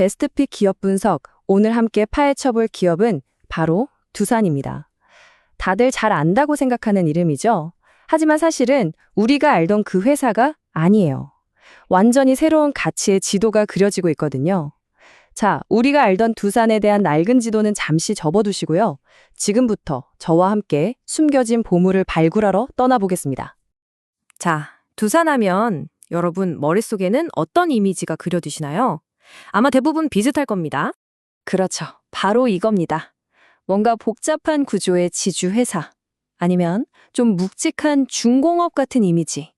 베스트픽 기업 분석, 오늘 함께 파헤쳐볼 기업은 바로 두산입니다. 다들 잘 안다고 생각하는 이름이죠. 하지만 사실은 우리가 알던 그 회사가 아니에요. 완전히 새로운 가치의 지도가 그려지고 있거든요. 자, 우리가 알던 두산에 대한 낡은 지도는 잠시 접어두시고요. 지금부터 저와 함께 숨겨진 보물을 발굴하러 떠나보겠습니다. 자, 두산하면 여러분 머릿속에는 어떤 이미지가 그려지시나요? 아마 대부분 비슷할 겁니다. 그렇죠. 바로 이겁니다. 뭔가 복잡한 구조의 지주회사. 아니면 좀 묵직한 중공업 같은 이미지.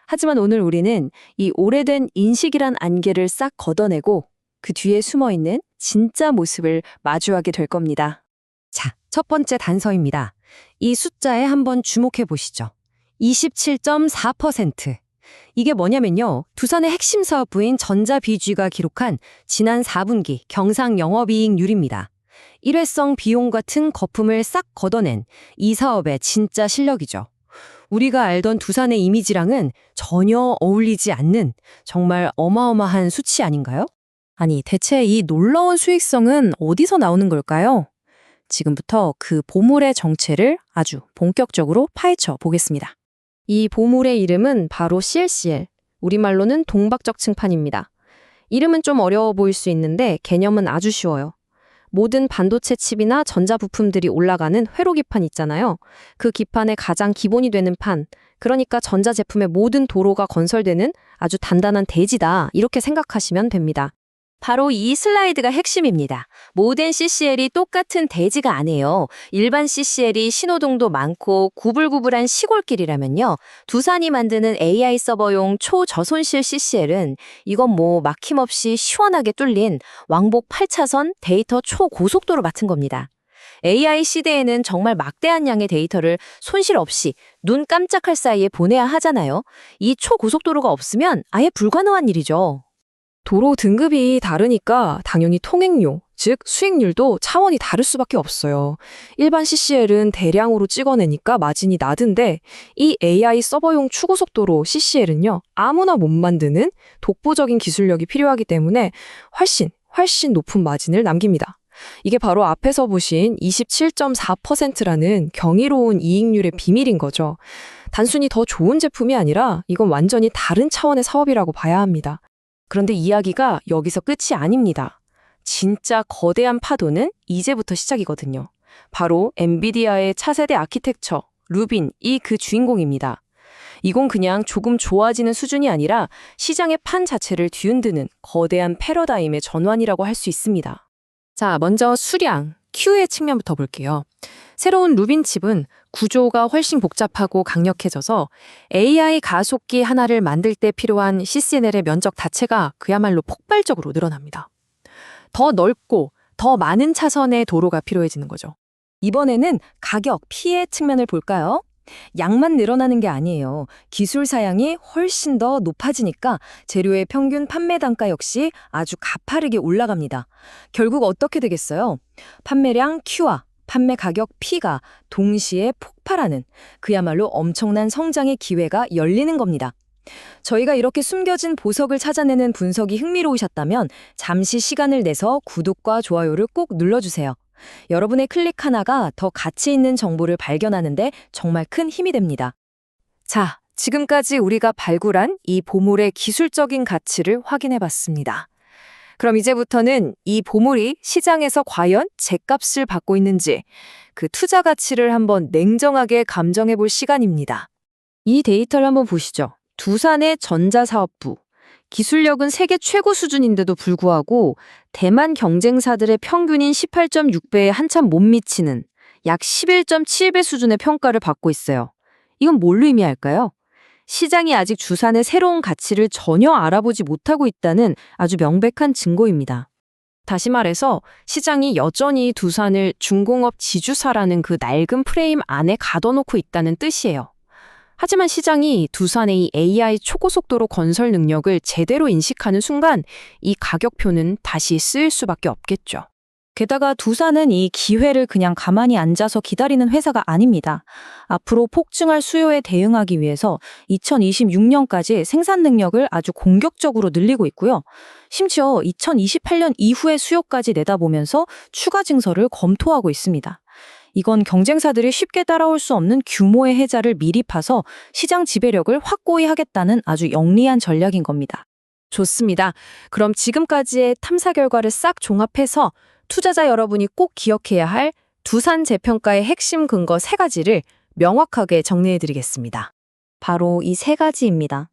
하지만 오늘 우리는 이 오래된 인식이란 안개를 싹 걷어내고 그 뒤에 숨어있는 진짜 모습을 마주하게 될 겁니다. 자, 첫 번째 단서입니다. 이 숫자에 한번 주목해 보시죠. 27.4%. 이게 뭐냐면요. 두산의 핵심 사업부인 전자비쥐가 기록한 지난 4분기 경상 영업이익률입니다. 일회성 비용 같은 거품을 싹 걷어낸 이 사업의 진짜 실력이죠. 우리가 알던 두산의 이미지랑은 전혀 어울리지 않는 정말 어마어마한 수치 아닌가요? 아니, 대체 이 놀라운 수익성은 어디서 나오는 걸까요? 지금부터 그 보물의 정체를 아주 본격적으로 파헤쳐 보겠습니다. 이 보물의 이름은 바로 CLCL, 우리말로는 동박적 층판입니다. 이름은 좀 어려워 보일 수 있는데 개념은 아주 쉬워요. 모든 반도체 칩이나 전자부품들이 올라가는 회로 기판 있잖아요. 그 기판의 가장 기본이 되는 판, 그러니까 전자제품의 모든 도로가 건설되는 아주 단단한 대지다, 이렇게 생각하시면 됩니다. 바로 이 슬라이드가 핵심입니다. 모든 CCL이 똑같은 대지가 아니에요. 일반 CCL이 신호등도 많고 구불구불한 시골길이라면요. 두산이 만드는 AI 서버용 초저손실 CCL은 이건 뭐 막힘없이 시원하게 뚫린 왕복 8차선 데이터 초고속도로 맡은 겁니다. AI 시대에는 정말 막대한 양의 데이터를 손실 없이 눈 깜짝할 사이에 보내야 하잖아요. 이 초고속도로가 없으면 아예 불가능한 일이죠. 도로 등급이 다르니까 당연히 통행료, 즉 수익률도 차원이 다를 수밖에 없어요. 일반 CCL은 대량으로 찍어내니까 마진이 낮은데 이 AI 서버용 추고속도로 CCL은요, 아무나 못 만드는 독보적인 기술력이 필요하기 때문에 훨씬 높은 마진을 남깁니다. 이게 바로 앞에서 보신 27.4%라는 경이로운 이익률의 비밀인 거죠. 단순히 더 좋은 제품이 아니라 이건 완전히 다른 차원의 사업이라고 봐야 합니다. 그런데 이야기가 여기서 끝이 아닙니다. 진짜 거대한 파도는 이제부터 시작이거든요. 바로 엔비디아의 차세대 아키텍처, 루빈이 그 주인공입니다. 이건 그냥 조금 좋아지는 수준이 아니라 시장의 판 자체를 뒤흔드는 거대한 패러다임의 전환이라고 할 수 있습니다. 자, 먼저 수량, Q의 측면부터 볼게요. 새로운 루빈 칩은 구조가 훨씬 복잡하고 강력해져서 AI 가속기 하나를 만들 때 필요한 CCL의 면적 자체가 그야말로 폭발적으로 늘어납니다. 더 넓고 더 많은 차선의 도로가 필요해지는 거죠. 이번에는 가격, 피해 측면을 볼까요? 양만 늘어나는 게 아니에요. 기술 사양이 훨씬 더 높아지니까 재료의 평균 판매 단가 역시 아주 가파르게 올라갑니다. 결국 어떻게 되겠어요? 판매량 Q와 판매 가격 P가 동시에 폭발하는 그야말로 엄청난 성장의 기회가 열리는 겁니다. 저희가 이렇게 숨겨진 보석을 찾아내는 분석이 흥미로우셨다면 잠시 시간을 내서 구독과 좋아요를 꼭 눌러주세요. 여러분의 클릭 하나가 더 가치 있는 정보를 발견하는데 정말 큰 힘이 됩니다. 자, 지금까지 우리가 발굴한 이 보물의 기술적인 가치를 확인해봤습니다. 그럼 이제부터는 이 보물이 시장에서 과연 죗값을 받고 있는지 그 투자 가치를 한번 냉정하게 감정해볼 시간입니다. 이 데이터를 한번 보시죠. 두산의 전자사업부. 기술력은 세계 최고 수준인데도 불구하고 대만 경쟁사들의 평균인 18.6배에 한참 못 미치는 약 11.7배 수준의 평가를 받고 있어요. 이건 뭘 의미할까요? 시장이 아직 두산의 새로운 가치를 전혀 알아보지 못하고 있다는 아주 명백한 증거입니다. 다시 말해서 시장이 여전히 두산을 중공업 지주사라는 그 낡은 프레임 안에 가둬놓고 있다는 뜻이에요. 하지만 시장이 두산의 이 AI 초고속도로 건설 능력을 제대로 인식하는 순간 이 가격표는 다시 쓰일 수밖에 없겠죠. 게다가 두산은 이 기회를 그냥 가만히 앉아서 기다리는 회사가 아닙니다. 앞으로 폭증할 수요에 대응하기 위해서 2026년까지 생산 능력을 아주 공격적으로 늘리고 있고요. 심지어 2028년 이후의 수요까지 내다보면서 추가 증설을 검토하고 있습니다. 이건 경쟁사들이 쉽게 따라올 수 없는 규모의 혜자를 미리 파서 시장 지배력을 확고히 하겠다는 아주 영리한 전략인 겁니다. 좋습니다. 그럼 지금까지의 탐사 결과를 싹 종합해서 투자자 여러분이 꼭 기억해야 할 두산 재평가의 핵심 근거 3가지를 명확하게 정리해드리겠습니다. 바로 이 3가지입니다.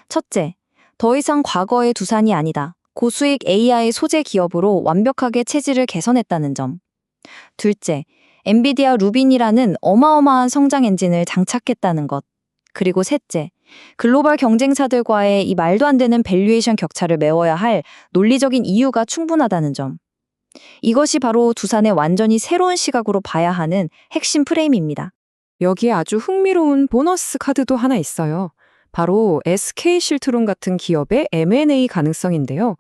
첫째, 더 이상 과거의 두산이 아니다. 고수익 AI 소재 기업으로 완벽하게 체질을 개선했다는 점. 둘째, 엔비디아 루빈이라는 어마어마한 성장 엔진을 장착했다는 것. 그리고 셋째, 글로벌 경쟁사들과의 이 말도 안 되는 밸류에이션 격차를 메워야 할 논리적인 이유가 충분하다는 점. 이것이 바로 두산의 완전히 새로운 시각으로 봐야 하는 핵심 프레임입니다. 여기에 아주 흥미로운 보너스 카드도 하나 있어요. 바로 SK실트론 같은 기업의 M&A 가능성인데요.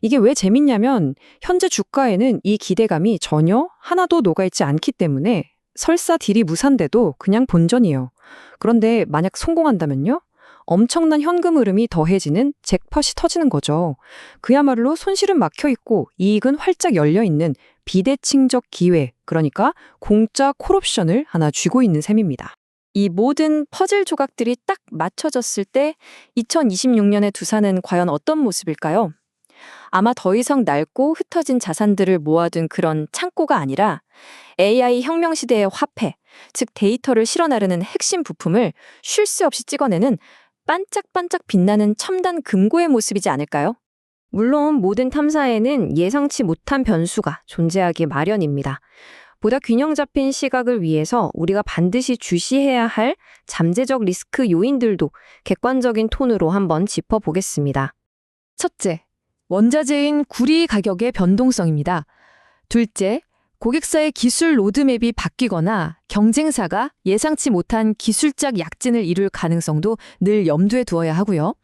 이게 왜 재밌냐면 현재 주가에는 이 기대감이 전혀 하나도 녹아있지 않기 때문에 설사 딜이 무산돼도 그냥 본전이에요. 그런데 만약 성공한다면요? 엄청난 현금 흐름이 더해지는 잭팟이 터지는 거죠. 그야말로 손실은 막혀있고 이익은 활짝 열려있는 비대칭적 기회, 그러니까 공짜 콜옵션을 하나 쥐고 있는 셈입니다. 이 모든 퍼즐 조각들이 딱 맞춰졌을 때 2026년의 두산은 과연 어떤 모습일까요? 아마 더 이상 낡고 흩어진 자산들을 모아둔 그런 창고가 아니라 AI 혁명 시대의 화폐, 즉 데이터를 실어 나르는 핵심 부품을 쉴 새 없이 찍어내는 반짝반짝 빛나는 첨단 금고의 모습이지 않을까요? 물론 모든 탐사에는 예상치 못한 변수가 존재하기 마련입니다. 보다 균형 잡힌 시각을 위해서 우리가 반드시 주시해야 할 잠재적 리스크 요인들도 객관적인 톤으로 한번 짚어보겠습니다. 첫째, 원자재인 구리 가격의 변동성입니다. 둘째, 고객사의 기술 로드맵이 바뀌거나 경쟁사가 예상치 못한 기술적 약진을 이룰 가능성도 늘 염두에 두어야 하고요.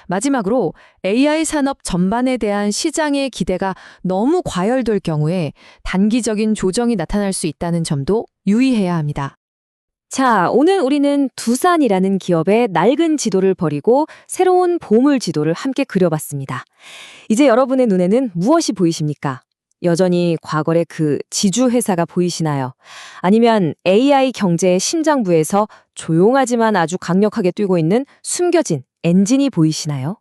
마지막으로 AI 산업 전반에 대한 시장의 기대가 너무 과열될 경우에 단기적인 조정이 나타날 수 있다는 점도 유의해야 합니다. 자, 오늘 우리는 두산이라는 기업의 낡은 지도를 버리고 새로운 보물 지도를 함께 그려봤습니다. 이제 여러분의 눈에는 무엇이 보이십니까? 여전히 과거의 그 지주 회사가 보이시나요? 아니면 AI 경제의 심장부에서 조용하지만 아주 강력하게 뛰고 있는 숨겨진 엔진이 보이시나요?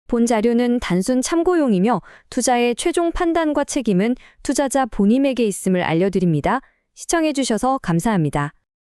본 자료는 단순 참고용이며 투자의 최종 판단과 책임은 투자자 본인에게 있음을 알려드립니다. 시청해주셔서 감사합니다.